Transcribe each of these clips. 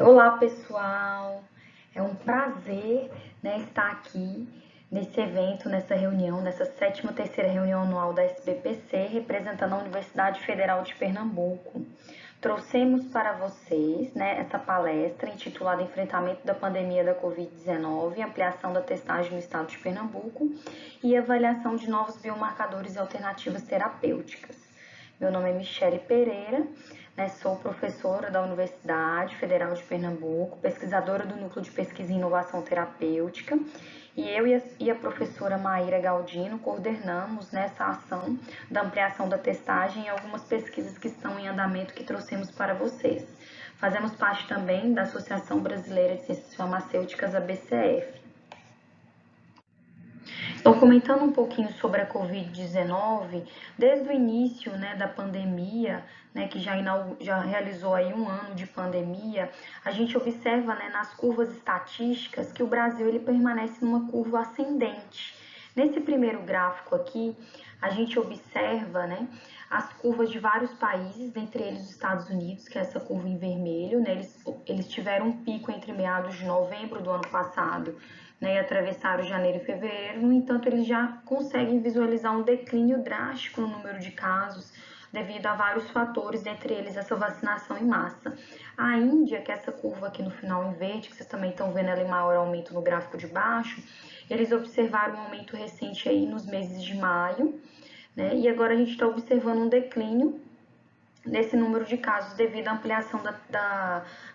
Olá, pessoal. É um prazer, né, estar aqui nesse evento, nessa reunião, nessa 73ª reunião anual da SBPC, representando a Universidade Federal de Pernambuco. Trouxemos para vocês, né, essa palestra intitulada Enfrentamento da Pandemia da Covid-19, ampliação da testagem no estado de Pernambuco e avaliação de novos biomarcadores e alternativas terapêuticas. Meu nome é Michele Pereira, né, sou professora da Universidade Federal de Pernambuco, pesquisadora do Núcleo de Pesquisa em Inovação Terapêutica, e eu e a professora Maíra Galdino coordenamos nessa ação da ampliação da testagem em algumas pesquisas que estão em andamento que trouxemos para vocês. Fazemos parte também da Associação Brasileira de Ciências Farmacêuticas, a BCF. Então, comentando um pouquinho sobre a Covid-19, desde o início, né, da pandemia, né, que já realizou aí um ano de pandemia, a gente observa, né, nas curvas estatísticas que o Brasil ele permanece numa curva ascendente. Nesse primeiro gráfico aqui, a gente observa, né, as curvas de vários países, dentre eles os Estados Unidos, que é essa curva em vermelho, né, eles tiveram um pico entre meados de novembro do ano passado, né, e atravessaram janeiro e fevereiro. No entanto, eles já conseguem visualizar um declínio drástico no número de casos devido a vários fatores, dentre eles essa vacinação em massa. A Índia, que é essa curva aqui no final em verde, que vocês também estão vendo ela em maior aumento no gráfico de baixo, eles observaram um aumento recente aí nos meses de maio, né, e agora a gente está observando um declínio nesse número de casos devido à ampliação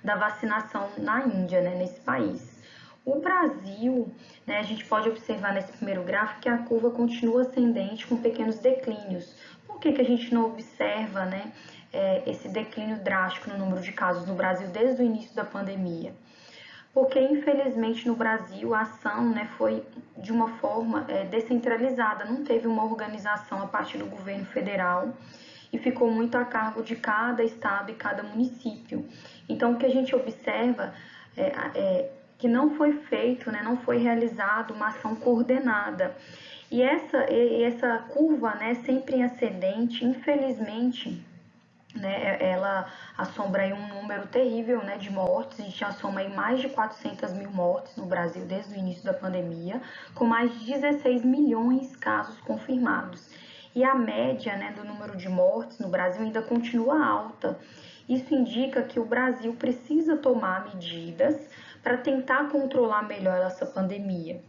da vacinação na Índia, né, nesse país. O Brasil, né, a gente pode observar nesse primeiro gráfico que a curva continua ascendente com pequenos declínios. Por que a gente não observa, né, esse declínio drástico no número de casos no Brasil desde o início da pandemia? Porque, infelizmente, no Brasil, a ação, né, foi de uma forma descentralizada, não teve uma organização a partir do governo federal e ficou muito a cargo de cada estado e cada município. Então, o que a gente observa é que não foi feito, né, não foi realizada uma ação coordenada. E essa curva, né, sempre em ascendente, infelizmente, né, ela assombra aí um número terrível, né, de mortes. A gente assoma aí mais de 400 mil mortes no Brasil desde o início da pandemia, com mais de 16 milhões de casos confirmados. E a média, né, do número de mortes no Brasil ainda continua alta. Isso indica que o Brasil precisa tomar medidas para tentar controlar melhor essa pandemia.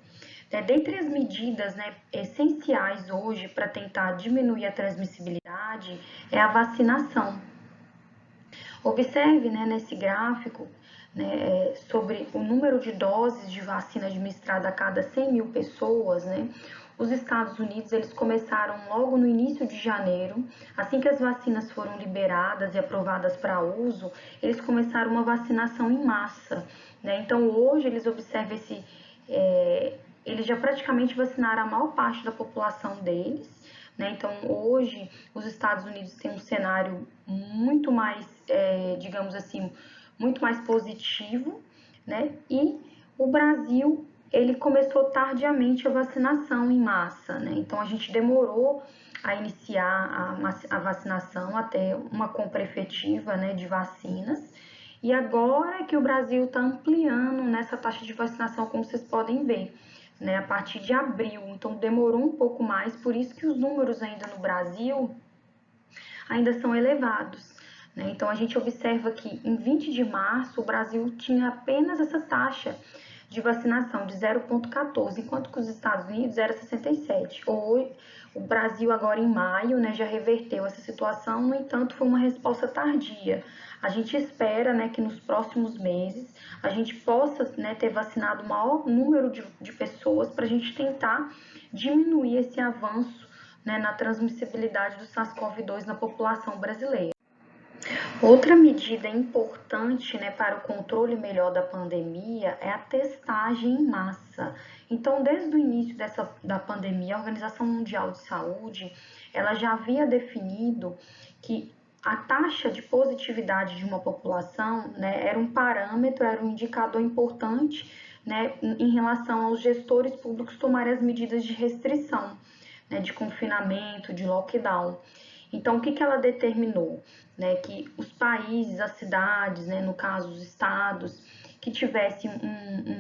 Dentre as medidas, né, essenciais hoje para tentar diminuir a transmissibilidade é a vacinação. Observe, né, nesse gráfico, né, sobre o número de doses de vacina administrada a cada 100 mil pessoas, né. Os Estados Unidos eles começaram logo no início de janeiro, assim que as vacinas foram liberadas e aprovadas para uso, eles começaram uma vacinação em massa, né. Então hoje eles observam eles já praticamente vacinaram a maior parte da população deles, né? Então, hoje, os Estados Unidos têm um cenário muito mais, digamos assim, muito mais positivo, né? E o Brasil, ele começou tardiamente a vacinação em massa, né? Então, a gente demorou a iniciar a vacinação até uma compra efetiva, né, de vacinas. E agora é que o Brasil está ampliando nessa taxa de vacinação, como vocês podem ver, né, a partir de abril. Então demorou um pouco mais, por isso que os números ainda no Brasil ainda são elevados, né? Então a gente observa que em 20 de março o Brasil tinha apenas essa taxa de vacinação de 0,14, enquanto que os Estados Unidos era 67. Hoje, o Brasil agora em maio, né, já reverteu essa situação, no entanto foi uma resposta tardia. A gente espera, né, que nos próximos meses a gente possa, né, ter vacinado o maior número de pessoas para a gente tentar diminuir esse avanço, né, na transmissibilidade do SARS-CoV-2 na população brasileira. Outra medida importante, né, para o controle melhor da pandemia é a testagem em massa. Então, desde o início da pandemia, a Organização Mundial de Saúde ela já havia definido que a taxa de positividade de uma população, né, era um parâmetro, era um indicador importante, né, em relação aos gestores públicos tomarem as medidas de restrição, né, de confinamento, de lockdown. Então, o que que ela determinou? Né, que os países, as cidades, né, no caso os estados, que tivessem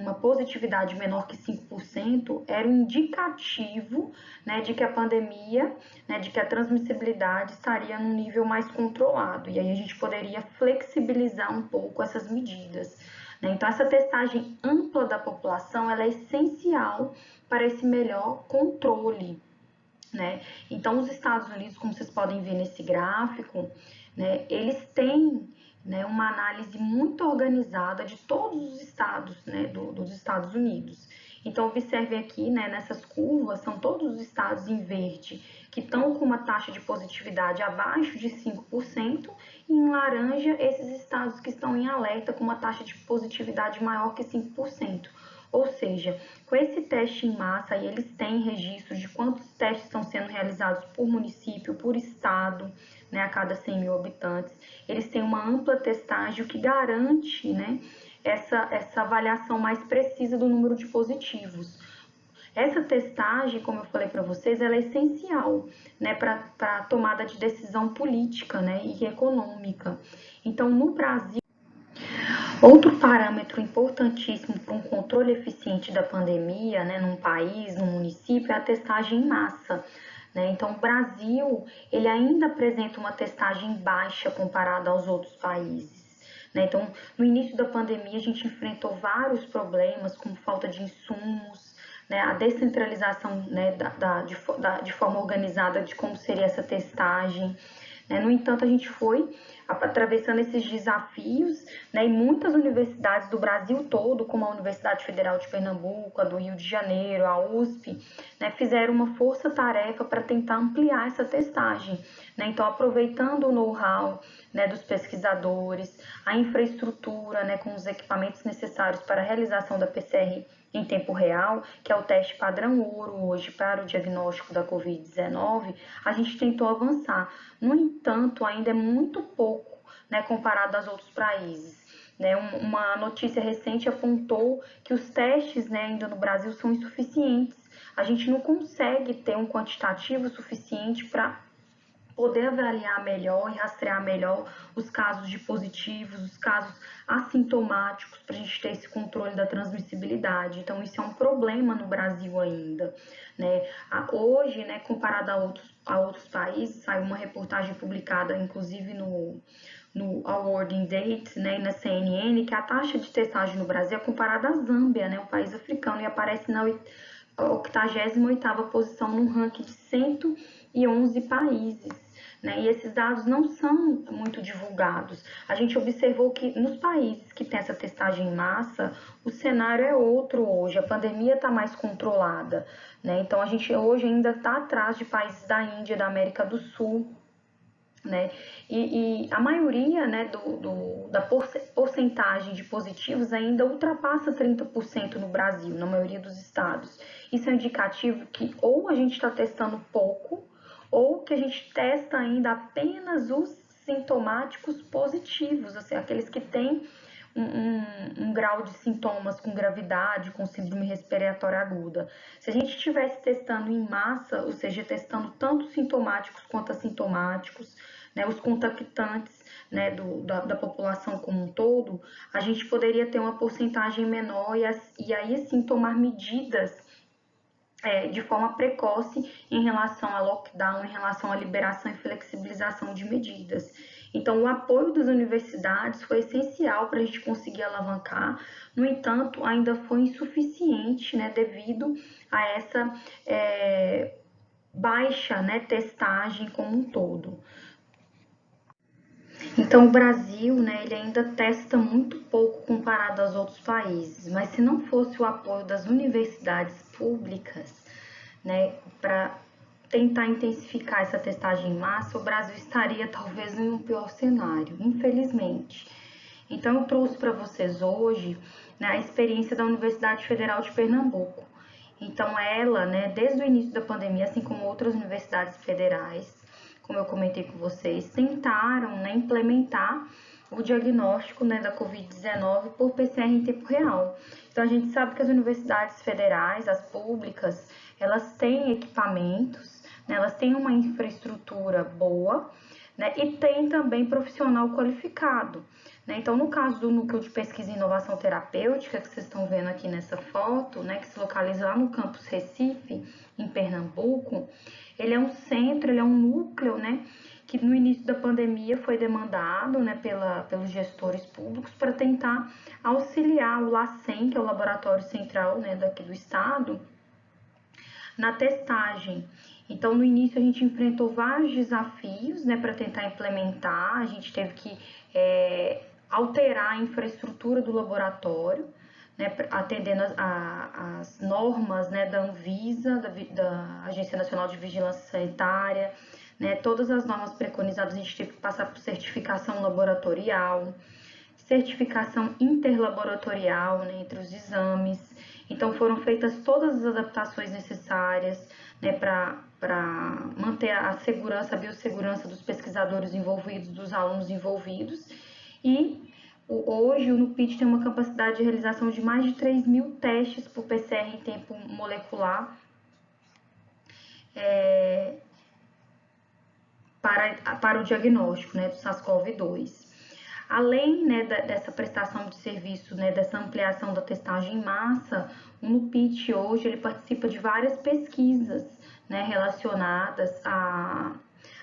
uma positividade menor que 5% era um indicativo, né, de que a pandemia, né, de que a transmissibilidade estaria num nível mais controlado. E aí a gente poderia flexibilizar um pouco essas medidas. Né? Então, essa testagem ampla da população ela é essencial para esse melhor controle. Né? Então, os Estados Unidos, como vocês podem ver nesse gráfico, né, eles têm, né, uma análise muito organizada de todos os estados, né, dos Estados Unidos. Então, observe aqui, né, nessas curvas, são todos os estados em verde que estão com uma taxa de positividade abaixo de 5%, e em laranja, esses estados que estão em alerta com uma taxa de positividade maior que 5%. Ou seja, com esse teste em massa, aí eles têm registro de quantos testes estão sendo realizados por município, por estado, né, a cada 100 mil habitantes. Eles têm uma ampla testagem, o que garante, né, essa avaliação mais precisa do número de positivos. Essa testagem, como eu falei para vocês, ela é essencial, né, para a tomada de decisão política, né, e econômica. Então, no Brasil, outro parâmetro importantíssimo para um controle eficiente da pandemia, né, num país, num município, é a testagem em massa. Né? Então, o Brasil ele ainda apresenta uma testagem baixa comparada aos outros países. Né? Então, no início da pandemia, a gente enfrentou vários problemas, como falta de insumos, né? A descentralização, né, de forma organizada de como seria essa testagem. Né? No entanto, a gente foi atravessando esses desafios, né, e muitas universidades do Brasil todo, como a Universidade Federal de Pernambuco, a do Rio de Janeiro, a USP, né, fizeram uma força-tarefa para tentar ampliar essa testagem. Né? Então, aproveitando o know-how, né, dos pesquisadores, a infraestrutura, né, com os equipamentos necessários para a realização da PCR em tempo real, que é o teste padrão ouro hoje para o diagnóstico da Covid-19, a gente tentou avançar. No entanto, ainda é muito pouco, né, comparado aos outros países. Né? Uma notícia recente apontou que os testes, né, ainda no Brasil são insuficientes. A gente não consegue ter um quantitativo suficiente para poder avaliar melhor e rastrear melhor os casos de positivos, os casos assintomáticos, para a gente ter esse controle da transmissibilidade. Então, isso é um problema no Brasil ainda. Né? Hoje, né, comparado a outros países, saiu uma reportagem publicada, inclusive no Awarding Date, né, e na CNN, que a taxa de testagem no Brasil é comparada à Zâmbia, né, um país africano, e aparece na 88ª posição no ranking de 111 países. Né? E esses dados não são muito divulgados. A gente observou que nos países que tem essa testagem em massa, o cenário é outro hoje, a pandemia está mais controlada. Né? Então, a gente hoje ainda está atrás de países da Índia, da América do Sul. Né? E a maioria, né, da porcentagem de positivos ainda ultrapassa 30% no Brasil, na maioria dos estados. Isso é um indicativo que ou a gente está testando pouco, ou que a gente testa ainda apenas os sintomáticos positivos, assim, aqueles que têm um grau de sintomas com gravidade, com síndrome respiratória aguda. Se a gente estivesse testando em massa, ou seja, testando tanto sintomáticos quanto assintomáticos, né, os contactantes, né, da população como um todo, a gente poderia ter uma porcentagem menor e aí sim tomar medidas de forma precoce em relação a lockdown, em relação à liberação e flexibilização de medidas. Então, o apoio das universidades foi essencial para a gente conseguir alavancar, no entanto, ainda foi insuficiente, né, devido a essa baixa, né, testagem como um todo. Então, o Brasil, né, ele ainda testa muito pouco comparado aos outros países, mas se não fosse o apoio das universidades públicas, né, para tentar intensificar essa testagem em massa, o Brasil estaria talvez em um pior cenário, infelizmente. Então, eu trouxe para vocês hoje, né, a experiência da Universidade Federal de Pernambuco. Então, ela, né, desde o início da pandemia, assim como outras universidades federais, como eu comentei com vocês, tentaram, né, implementar o diagnóstico, né, da Covid-19 por PCR em tempo real. Então, a gente sabe que as universidades federais, as públicas, elas têm equipamentos, né, elas têm uma infraestrutura boa, né, e tem também profissional qualificado. Né? Então, no caso do Núcleo de Pesquisa e Inovação Terapêutica, que vocês estão vendo aqui nessa foto, né, que se localiza lá no campus Recife, em Pernambuco, ele é um centro, ele é um núcleo, né, que no início da pandemia foi demandado, né, pelos gestores públicos para tentar auxiliar o LACEN, que é o Laboratório Central, né, daqui do estado, na testagem. Então, no início, a gente enfrentou vários desafios, né, para tentar implementar. A gente teve que alterar a infraestrutura do laboratório, né, atendendo as normas, né, da Anvisa, da Agência Nacional de Vigilância Sanitária, né, todas as normas preconizadas. A gente teve que passar por certificação laboratorial, certificação interlaboratorial, né, entre os exames. Então, foram feitas todas as adaptações necessárias, né, para manter a segurança, a biossegurança dos pesquisadores envolvidos, dos alunos envolvidos. E hoje o NUPIT tem uma capacidade de realização de mais de 3.000 testes por PCR em tempo molecular para o diagnóstico, né, do SARS-CoV-2. Além, né, dessa prestação de serviço, né, dessa ampliação da testagem em massa, o NUPIT hoje ele participa de várias pesquisas, né, relacionadas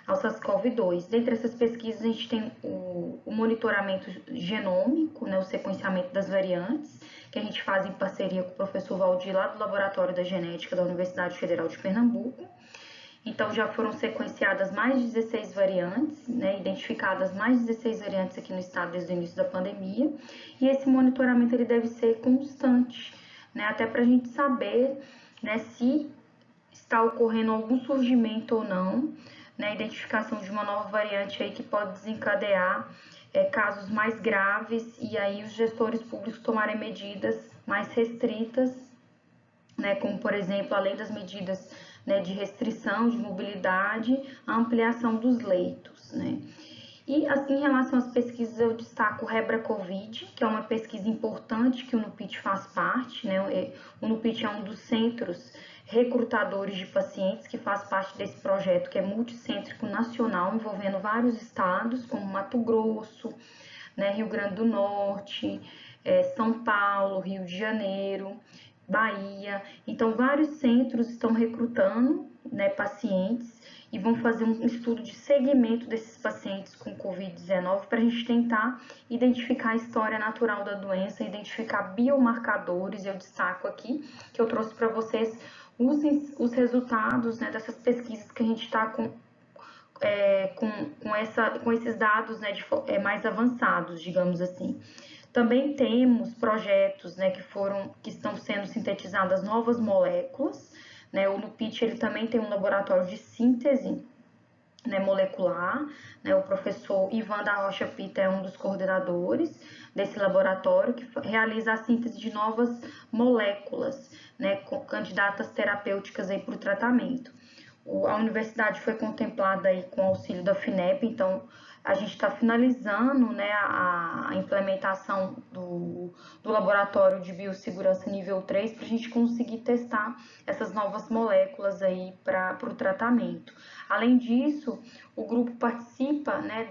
ao SARS-CoV-2. Dentre essas pesquisas, a gente tem o monitoramento genômico, né, o sequenciamento das variantes, que a gente faz em parceria com o professor Valdir, lá do Laboratório da Genética da Universidade Federal de Pernambuco. Então, já foram sequenciadas mais de 16 variantes, né, identificadas mais de 16 variantes aqui no estado desde o início da pandemia. E esse monitoramento ele deve ser constante, né, até para a gente saber, né, se está ocorrendo algum surgimento ou não, né, identificação de uma nova variante aí que pode desencadear casos mais graves e aí os gestores públicos tomarem medidas mais restritas, né, como, por exemplo, além das medidas, né, de restrição de mobilidade, a ampliação dos leitos, né. E assim, em relação às pesquisas, eu destaco o Rebra-Covid, que é uma pesquisa importante que o NUPIT faz parte, né. O NUPIT é um dos centros recrutadores de pacientes que faz parte desse projeto que é multicêntrico nacional, envolvendo vários estados, como Mato Grosso, né, Rio Grande do Norte, São Paulo, Rio de Janeiro, Bahia. Então, vários centros estão recrutando, né, pacientes e vão fazer um estudo de segmento desses pacientes com Covid-19 para a gente tentar identificar a história natural da doença, identificar biomarcadores. Eu destaco aqui que eu trouxe para vocês os resultados, né, dessas pesquisas que a gente está com esses dados, né, mais avançados, digamos assim. Também temos projetos, né, que estão sendo sintetizadas novas moléculas, né. O NUPIT ele também tem um laboratório de síntese, né, molecular, né. O professor Ivan da Rocha Pita é um dos coordenadores desse laboratório que realiza a síntese de novas moléculas, né, candidatas terapêuticas aí para o tratamento. A universidade foi contemplada aí com auxílio da FINEP, então a gente está finalizando, né, a implementação do laboratório de biossegurança nível 3 para a gente conseguir testar essas novas moléculas aí para o tratamento. Além disso, o grupo participa, né,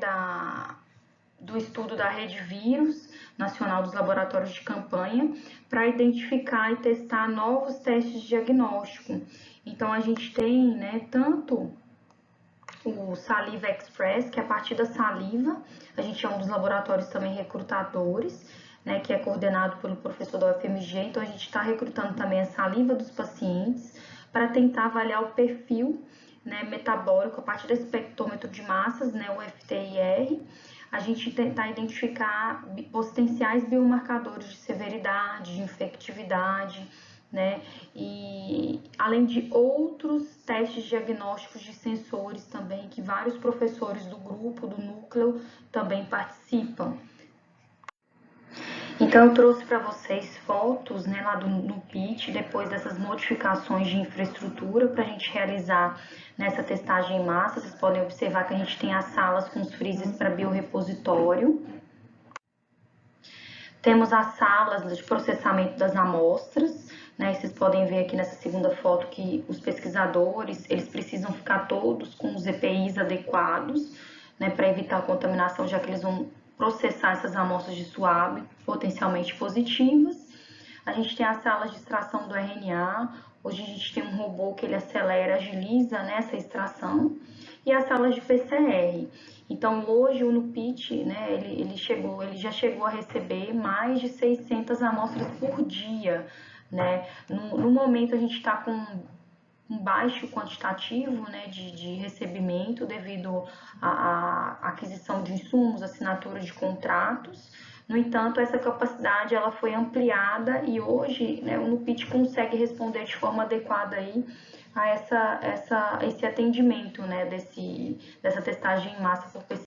do estudo da Rede Vírus Nacional dos Laboratórios de Campanha para identificar e testar novos testes de diagnóstico. Então, a gente tem, né, tanto o Saliva Express, que é a partir da saliva, a gente é um dos laboratórios também recrutadores, né, que é coordenado pelo professor da UFMG, então a gente está recrutando também a saliva dos pacientes para tentar avaliar o perfil, né, metabólico a partir do espectrômetro de massas, né, o FTIR, a gente tentar identificar potenciais biomarcadores de severidade, de infectividade, né? E além de outros testes diagnósticos de sensores também, que vários professores do grupo, do núcleo, também participam. Então, eu trouxe para vocês fotos, né, lá do NUPIT, depois dessas modificações de infraestrutura para a gente realizar nessa testagem em massa. Vocês podem observar que a gente tem as salas com os freezers para biorepositório. Temos as salas de processamento das amostras, né? E vocês podem ver aqui nessa segunda foto que os pesquisadores, eles precisam ficar todos com os EPIs adequados, né, para evitar a contaminação, já que eles vão processar essas amostras de suave potencialmente positivas. A gente tem as salas de extração do RNA. Hoje a gente tem um robô que ele acelera, agiliza, né, essa extração. E as salas de PCR. Então, hoje o NUPIT, né, ele já chegou a receber mais de 600 amostras por dia, né? No momento a gente está com um baixo quantitativo, né, de recebimento devido à aquisição de insumos, assinatura de contratos. No entanto, essa capacidade ela foi ampliada e hoje, né, o NUPIT consegue responder de forma adequada aí a esse atendimento, né, dessa testagem em massa por pesquisa.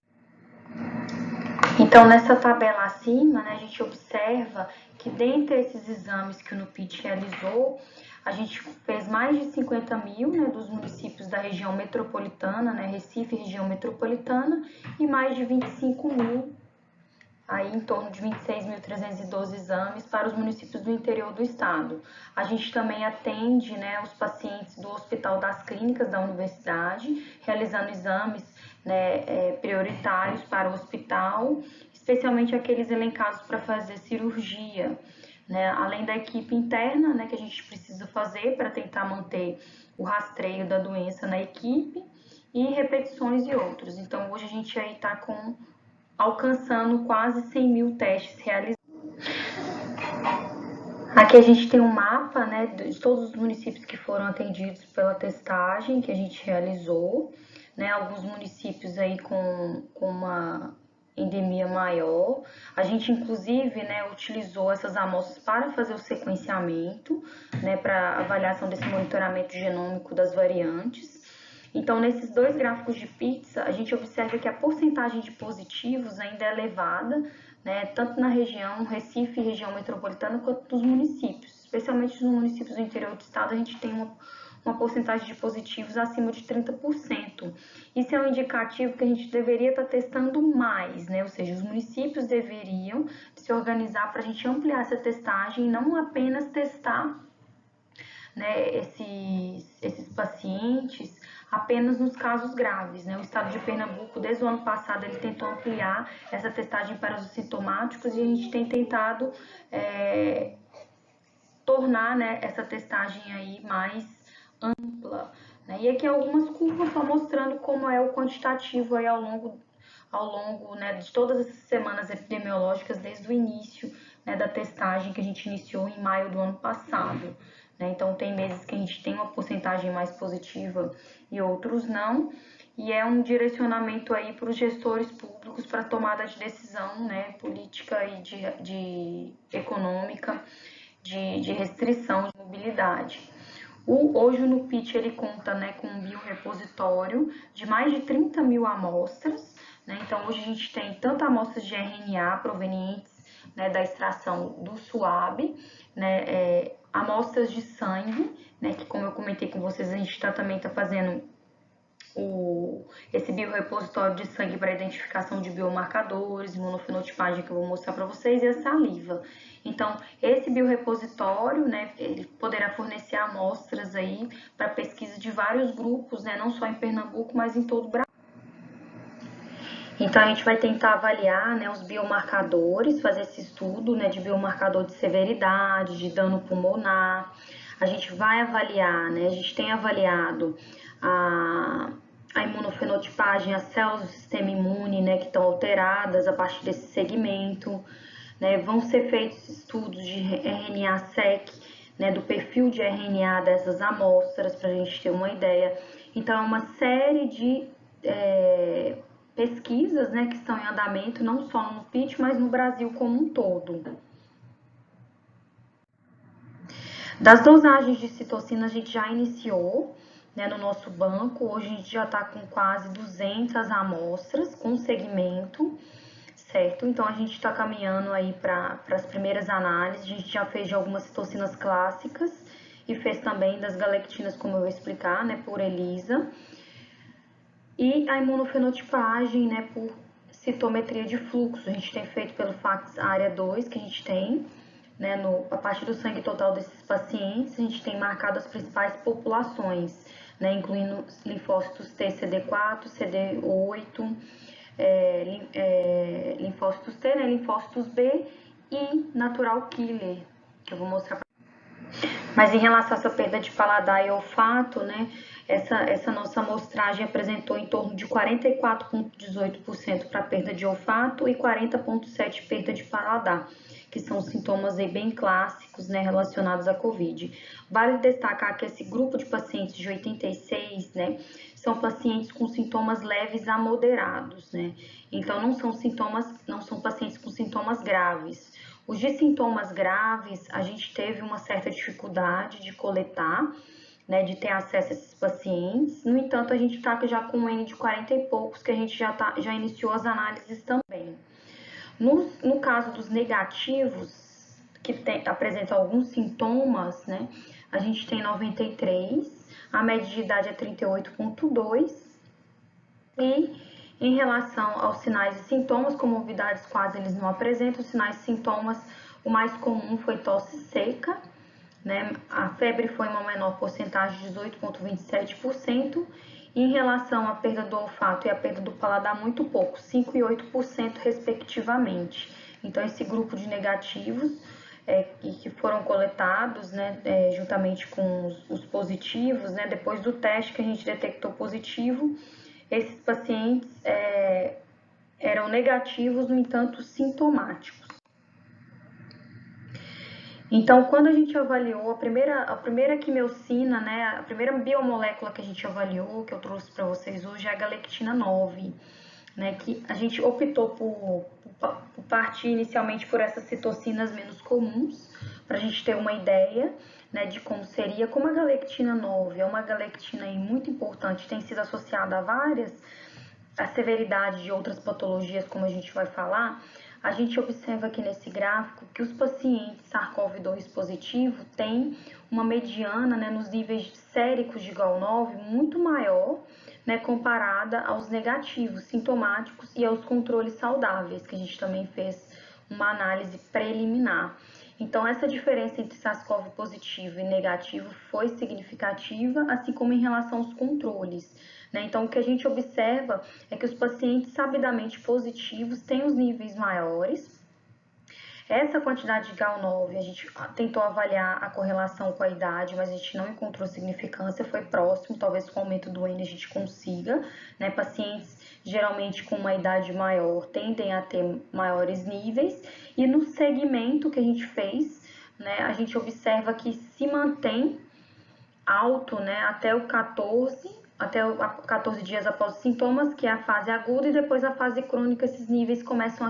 Então, nessa tabela acima, né, a gente observa que dentre esses exames que o NUPIT realizou, a gente fez mais de 50 mil, né, dos municípios da região metropolitana, né, Recife, região metropolitana, e mais de 25 mil, aí em torno de 26.312 exames para os municípios do interior do estado. A gente também atende, né, os pacientes do Hospital das Clínicas da Universidade, realizando exames, né, prioritários para o hospital, especialmente aqueles elencados para fazer cirurgia, né, além da equipe interna, né, que a gente precisa fazer para tentar manter o rastreio da doença na equipe, e repetições e outros. Então, hoje a gente aí está alcançando quase 100 mil testes realizados. Aqui a gente tem um mapa, né, de todos os municípios que foram atendidos pela testagem que a gente realizou, né, alguns municípios aí com uma endemia maior. A gente, inclusive, né, utilizou essas amostras para fazer o sequenciamento, né, para avaliação desse monitoramento genômico das variantes. Então, nesses dois gráficos de pizza, a gente observa que a porcentagem de positivos ainda é elevada, né, tanto na região Recife, região metropolitana, quanto nos municípios. Especialmente nos municípios do interior do estado, a gente tem uma porcentagem de positivos acima de 30%. Isso é um indicativo que a gente deveria estar testando mais, né? Ou seja, os municípios deveriam se organizar para a gente ampliar essa testagem e não apenas testar, né, esses pacientes apenas nos casos graves, né? O estado de Pernambuco, desde o ano passado, ele tentou ampliar essa testagem para os sintomáticos e a gente tem tentado tornar, né, essa testagem aí mais ampla, né? E aqui algumas curvas só mostrando como é o quantitativo aí ao longo, né, de todas essas semanas epidemiológicas desde o início, né, da testagem que a gente iniciou em maio do ano passado. Né? Então, tem meses que a gente tem uma porcentagem mais positiva e outros não, e é um direcionamento aí para os gestores públicos para tomada de decisão, né, política e de econômica, de restrição de mobilidade. Hoje o NUPIT ele conta, né, com um biorepositório de mais de 30 mil amostras, né? Então hoje a gente tem tanto amostras de RNA provenientes, né, da extração do SUAB, né, amostras de sangue, né, que como eu comentei com vocês, a gente também está fazendo esse biorepositório de sangue para identificação de biomarcadores, imunofenotipagem que eu vou mostrar para vocês, e a saliva. Então, esse biorepositório, né, ele poderá fornecer amostras aí para pesquisa de vários grupos, né, não só em Pernambuco, mas em todo o Brasil. Então, a gente vai tentar avaliar, né, os biomarcadores, fazer esse estudo, né, de biomarcador de severidade, de dano pulmonar. A gente vai avaliar, né, a gente tem avaliado a imunofenotipagem, as células do sistema imune, né, que estão alteradas a partir desse segmento. Né, vão ser feitos estudos de RNA-seq, né, do perfil de RNA dessas amostras, para a gente ter uma ideia. Então, é uma série de pesquisas, né, que estão em andamento, não só no NUPIT, mas no Brasil como um todo. Das dosagens de citocina, a gente já iniciou, né, no nosso banco. Hoje a gente já está com quase 200 amostras com segmento, certo? Então, a gente está caminhando aí para as primeiras análises. A gente já fez de algumas citocinas clássicas e fez também das galectinas, como eu vou explicar, né, por ELISA. E a imunofenotipagem, né, por citometria de fluxo. A gente tem feito pelo FACS área 2, que a gente tem, né, a partir do sangue total desses pacientes, a gente tem marcado as principais populações, né, incluindo linfócitos T, CD4, CD8, linfócitos T, né, linfócitos B e natural killer, que eu vou mostrar pra... Mas em relação a essa perda de paladar e olfato, né, essa nossa amostragem apresentou em torno de 44,18% para perda de olfato e 40,7% perda de paladar, que são sintomas aí bem clássicos, né, relacionados à COVID. Vale destacar que esse grupo de pacientes de 86, né, são pacientes com sintomas leves a moderados, né? Então não são pacientes com sintomas graves. Os de sintomas graves, a gente teve uma certa dificuldade de coletar, né, de ter acesso a esses pacientes. No entanto, a gente está já com um N de 40 e poucos, que a gente já iniciou as análises também. No caso dos negativos, que apresentam alguns sintomas, né, a gente tem 93, a média de idade é 38,2, e em relação aos sinais e sintomas, comorbidades quase eles não apresentam, sinais e sintomas, o mais comum foi tosse seca, né? A febre foi uma menor porcentagem, 18,27%, e em relação à perda do olfato e à perda do paladar, muito pouco, 5% e 8% respectivamente. Então, esse grupo de negativos que foram coletados, né, juntamente com os positivos, né, depois do teste que a gente detectou positivo, esses pacientes eram negativos, no entanto, sintomáticos. Então, quando a gente avaliou a primeira quimiocina, né, a primeira biomolécula que a gente avaliou, que eu trouxe para vocês hoje, é a galectina 9, né, que a gente optou por partir inicialmente por essas citocinas menos comuns, para a gente ter uma ideia, né, de como seria. Como a galectina 9 é uma galectina aí muito importante, tem sido associada a severidade de outras patologias, como a gente vai falar, a gente observa aqui nesse gráfico que os pacientes SARS-CoV-2 positivo têm uma mediana, né, nos níveis séricos de GAL9 muito maior, né, comparada aos negativos sintomáticos e aos controles saudáveis, que a gente também fez uma análise preliminar. Então, essa diferença entre SARS-CoV positivo e negativo foi significativa, assim como em relação aos controles, né? Então, o que a gente observa é que os pacientes sabidamente positivos têm os níveis maiores. Essa quantidade de GAL9, a gente tentou avaliar a correlação com a idade, mas a gente não encontrou significância, foi próximo, talvez com o aumento do N a gente consiga, né? Pacientes geralmente com uma idade maior tendem a ter maiores níveis, e no segmento que a gente fez, né, a gente observa que se mantém alto, né, até 14 dias após os sintomas, que é a fase aguda, e depois a fase crônica, esses níveis começam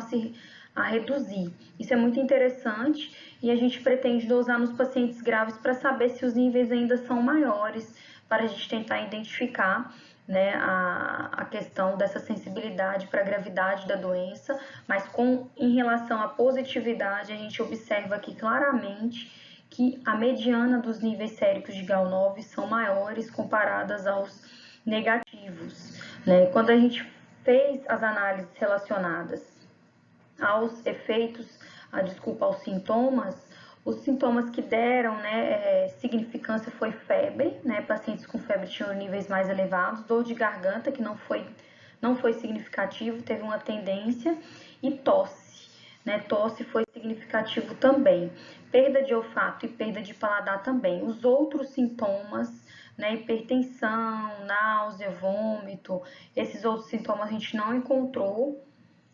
a reduzir. Isso é muito interessante e a gente pretende dosar nos pacientes graves para saber se os níveis ainda são maiores, para a gente tentar identificar, né, a questão dessa sensibilidade para a gravidade da doença, mas em relação à positividade, a gente observa aqui claramente que a mediana dos níveis séricos de GAL9 são maiores comparadas aos negativos, né? Quando a gente fez as análises relacionadas aos efeitos, aos sintomas, os sintomas que deram, né, significância foi febre, né? Pacientes com febre tinham níveis mais elevados, dor de garganta, que não foi significativo, teve uma tendência, e tosse, né? Tosse foi significativo também. Perda de olfato e perda de paladar também. Os outros sintomas, né, hipertensão, náusea, vômito, esses outros sintomas a gente não encontrou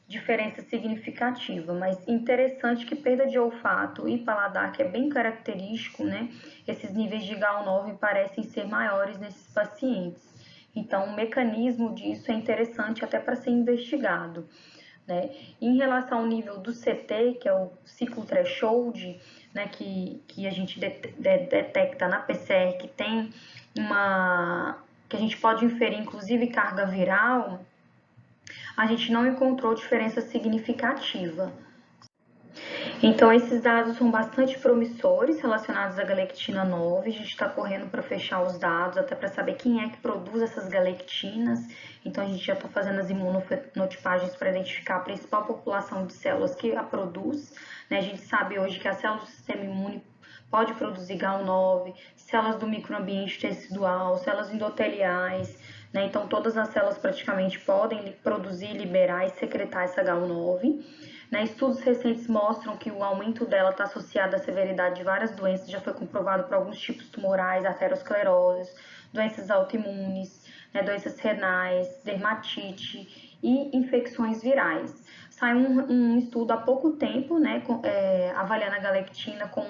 diferença significativa, mas interessante que perda de olfato e paladar, que é bem característico, né, esses níveis de GAL9 parecem ser maiores nesses pacientes. Então, o mecanismo disso é interessante até para ser investigado, né? Em relação ao nível do CT, que é o ciclo threshold, né, que a gente detecta na PCR, que tem que a gente pode inferir inclusive carga viral, a gente não encontrou diferença significativa. Então, esses dados são bastante promissores relacionados à galectina 9. A gente está correndo para fechar os dados, até para saber quem é que produz essas galectinas. Então, a gente já está fazendo as imunofenotipagens para identificar a principal população de células que a produz. Né? A gente sabe hoje que as células do sistema imune pode produzir GAL9, células do microambiente tecidual, células endoteliais. Né? Então, todas as células praticamente podem produzir, liberar e secretar essa GAL9. Né, estudos recentes mostram que o aumento dela está associado à severidade de várias doenças, já foi comprovado para alguns tipos tumorais, aterosclerose, doenças autoimunes, né, doenças renais, dermatite e infecções virais. Saiu um estudo há pouco tempo, né, avaliando a galectina com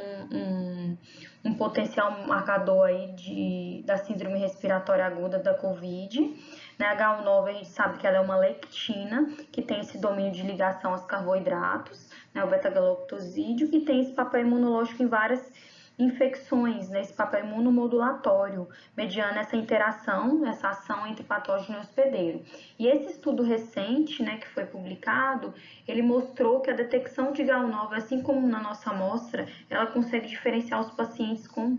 um potencial marcador aí da síndrome respiratória aguda da Covid. Na H9 a gente sabe que ela é uma lectina, que tem esse domínio de ligação aos carboidratos, né, o beta-galactosídeo, e tem esse papel imunológico em várias infecções, né, esse papel imunomodulatório, mediante essa interação, essa ação entre patógeno e hospedeiro. E esse estudo recente, né, que foi publicado, ele mostrou que a detecção de GAL9, assim como na nossa amostra, ela consegue diferenciar os pacientes com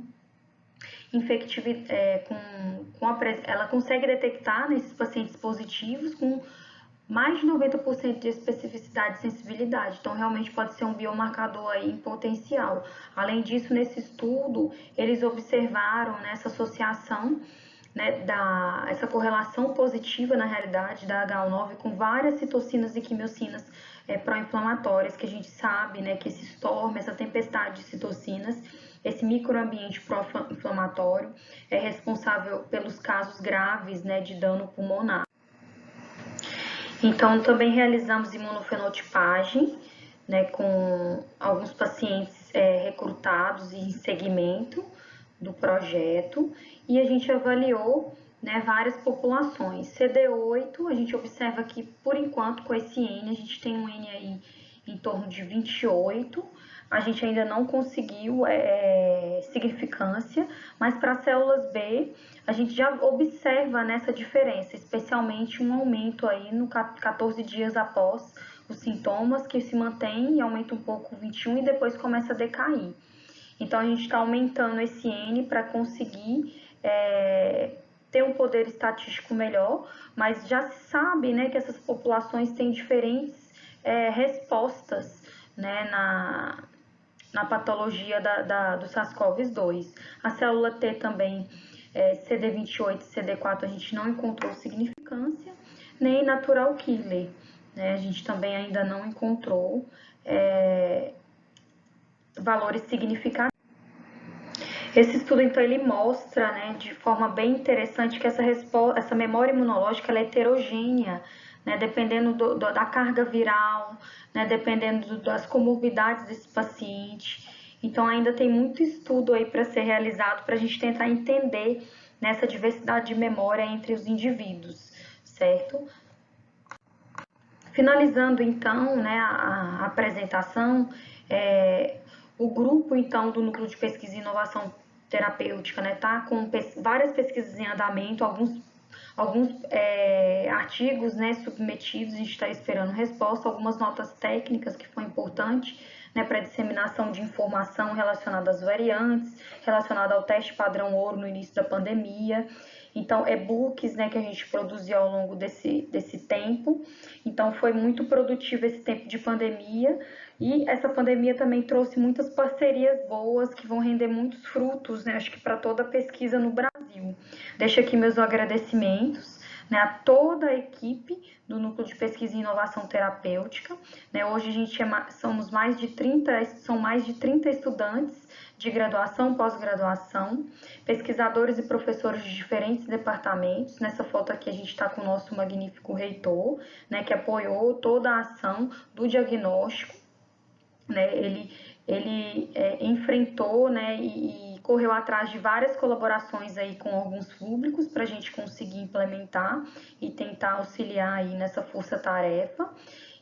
ela consegue detectar nesses pacientes positivos com mais de 90% de especificidade e sensibilidade. Então, realmente pode ser um biomarcador aí em potencial. Além disso, nesse estudo, eles observaram essa associação, né, essa correlação positiva, na realidade, da HL9 com várias citocinas e quimiocinas pró-inflamatórias, que a gente sabe, né, que esse storm, essa tempestade de citocinas, esse microambiente pró-inflamatório é responsável pelos casos graves, né, de dano pulmonar. Então, também realizamos imunofenotipagem, né, com alguns pacientes recrutados em segmento do projeto, e a gente avaliou, né, várias populações. CD8, a gente observa que, por enquanto, com esse N, a gente tem um N aí em torno de 28, a gente ainda não conseguiu significância, mas para células B, a gente já observa nessa diferença, especialmente um aumento aí no 14 dias após os sintomas, que se mantém e aumenta um pouco 21 e depois começa a decair. Então, a gente está aumentando esse N para conseguir ter um poder estatístico melhor, mas já se sabe, né, que essas populações têm diferentes respostas, né, na patologia do SARS-CoV-2. A célula T também, CD28 e CD4, a gente não encontrou significância, nem natural killer, né, a gente também ainda não encontrou valores significativos. Esse estudo, então, ele mostra, né, de forma bem interessante que essa memória imunológica ela é heterogênea, né, dependendo da carga viral, né, dependendo das comorbidades desse paciente. Então, ainda tem muito estudo aí para ser realizado para a gente tentar entender nessa diversidade de memória entre os indivíduos, certo? Finalizando, então, né, a apresentação, o grupo, então, do Núcleo de Pesquisa e Inovação Terapêutica, né, tá com várias pesquisas em andamento, alguns artigos, né, submetidos, a gente está esperando resposta, algumas notas técnicas que foi importante, né, para disseminação de informação relacionada às variantes, relacionada ao teste padrão ouro no início da pandemia. Então, e-books, né, que a gente produziu ao longo desse tempo. Então, foi muito produtivo esse tempo de pandemia. E essa pandemia também trouxe muitas parcerias boas que vão render muitos frutos, né, acho que para toda a pesquisa no Brasil. Deixo aqui meus agradecimentos, né, a toda a equipe do Núcleo de Pesquisa e Inovação Terapêutica. Né, hoje a gente são mais de 30 estudantes de graduação, pós-graduação, pesquisadores e professores de diferentes departamentos. Nessa foto aqui a gente está com o nosso magnífico reitor, né, que apoiou toda a ação do diagnóstico. Né, ele enfrentou, né, e correu atrás de várias colaborações aí com órgãos públicos para a gente conseguir implementar e tentar auxiliar aí nessa força-tarefa.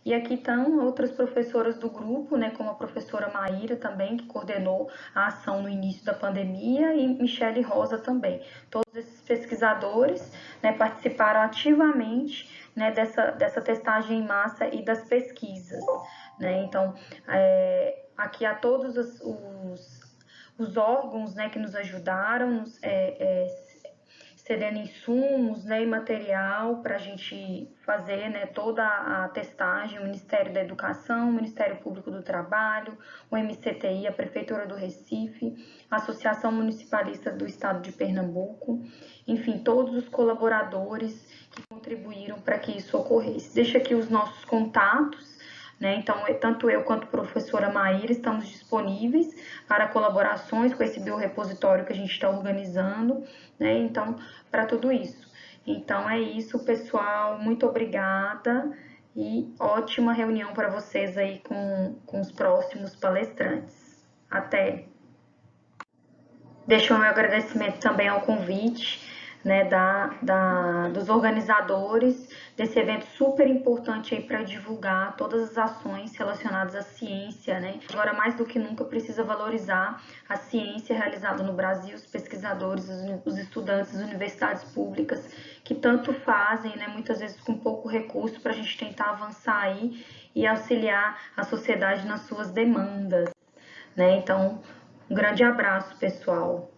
E aqui estão outras professoras do grupo, né, como a professora Maíra também, que coordenou a ação no início da pandemia, e Michele Rosa também. Todos esses pesquisadores, né, participaram ativamente, né, dessa testagem em massa e das pesquisas. Né? Então, aqui há todos os órgãos, né, que nos ajudaram, cedendo insumos, né, e material para a gente fazer, né, toda a testagem, o Ministério da Educação, o Ministério Público do Trabalho, o MCTI, a Prefeitura do Recife, a Associação Municipalista do Estado de Pernambuco, enfim, todos os colaboradores que contribuíram para que isso ocorresse. Deixo aqui os nossos contatos. Né? Então, tanto eu quanto a professora Maíra estamos disponíveis para colaborações com esse biorepositório que a gente está organizando, né? Então, para tudo isso. Então, é isso, pessoal. Muito obrigada e ótima reunião para vocês aí com os próximos palestrantes. Até! Deixo o meu agradecimento também ao convite, né, dos organizadores desse evento super importante aí para divulgar todas as ações relacionadas à ciência, né? Agora mais do que nunca precisa valorizar a ciência realizada no Brasil, os pesquisadores, os estudantes das universidades públicas que tanto fazem, né, muitas vezes com pouco recurso para a gente tentar avançar aí e auxiliar a sociedade nas suas demandas, né? Então, um grande abraço, pessoal.